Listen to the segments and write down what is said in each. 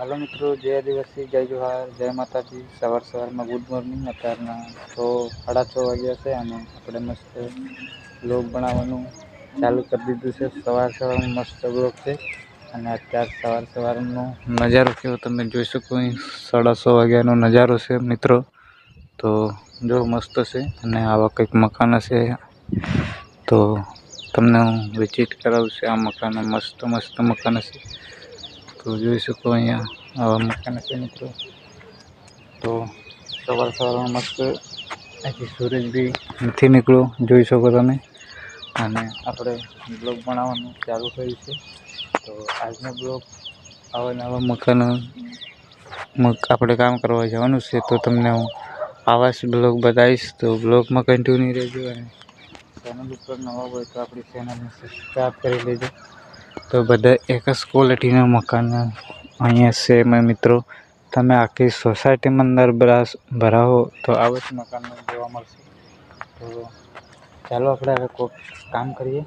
Hello मित्रों, जय आदिवासी, जय जोहार, जय माताजी। सवार में गुड मॉर्निंग। अत्यारना तो 6:30 वाग्या से अपने मस्त ब्लॉग बनावવાનું चालू कर दीधुं छे। सवार में मस्त ब्लॉग है। अत्यार सवारनो नजारो केवो तमे जोई शको। 6:30 वाग्यानो नजारो है मित्रों। तो जो मस्त से आवा कंईक मकान से तो तमने हूँ विजिट करावुं छे। आ मकान मस्त मस्त मकान से तो જોઈ શકો અહીંયા આવા મકાન છે મિત્રો। તો સવાર में मस्त અહીંથી सूरज भी નથી નીકળ્યો, જોઈ શકો તમે। અને આપણે બ્લોગ બનાવવાનું ચાલુ કર્યું છે। તો આજનો બ્લોગ આવા નવા મકાન આપણે કામ કરવા જવાનું છે। તો તમને હું આવા જ બ્લોગ બતાવીશ। તો બ્લોગમાં કન્ટિન્યુ રહેજો અને ચેનલ ઉપર નવા હોય તો આપણી ચેનલને સબસ્ક્રાઈબ કરી લેજો। तो बधा एक ज क्वॉलिटीना मकान अहींया छे मित्रों। तमे आखी सोसायटी में अंदर भरावो तो आवा ज मकान जोवा मळशे। तो चालो आपणे हवे कोईक काम करीए।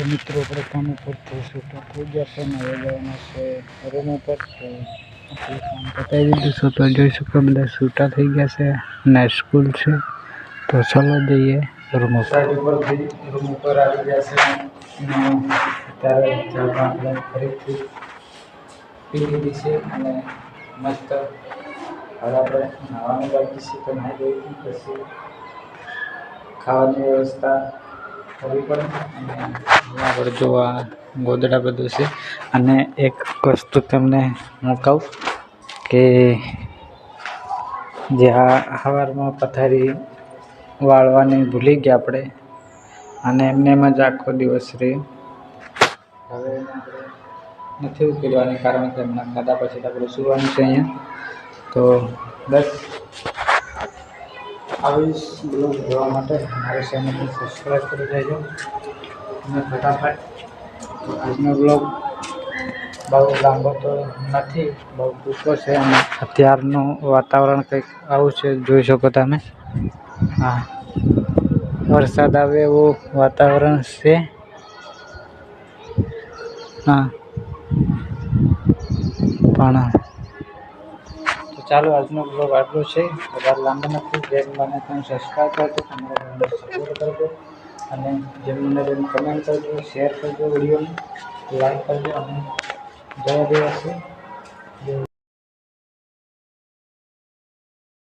मित्रों अपने काम पर तो सूटा पूजा करना हो जाना से रूम पर। तो अपने काम बताई दीधुं छे। तो जोई शको बधा सूटा थई गया से ने स्कूल छे। तो चलो जईए रूम पर आ गया से। अत्यारे चलवा આપણે ફરીથી પી લીધી છે અને મસ્ત હવે આપણે નાવાનું બાકી છે। તો નાહી ધોઈ પછી ખાવાની વ્યવસ્થા કરવી પડે। અને આગળ જો આ ગોદડા બધું છે। અને એક વસ્તુ તમને હું કહું કે જે આ સવારમાં પથારી વાળવાની ભૂલી ગયા આપણે અને એમને એમ જ આખો દિવસ રહી। હવે નથી ઉકેલવાની કારણ કે એમના ખાધા પછી આપણે સુવાનું છે અહીંયા। તો બસ આવી બ્લોગ જોવા માટે મારી ચેનલને સબસ્ક્રાઈબ કરી દેજો અને ફટાફટ. તો આજનો બ્લોગ બહુ લાંબો તો નથી, બહુ ટૂંકો છે અને અત્યારનું વાતાવરણ કંઈક આવું છે, જોઈ શકો તમે. હા, વરસાદ આવે એવું વાતાવરણ છે. હા પણ તો ચાલો, આજનો બ્લોગ આટલો છે. વધારે લાંબો નથી. જેમ મને તમે સબસ્ક્રાઈબ કરજો, તમારા સપોર્ટ કરજો અને જેમ મને તેમ કમેન્ટ કરજો, શેર કરજો, વિડીયોને લાઈક કરજો અને જય આદિવાસી.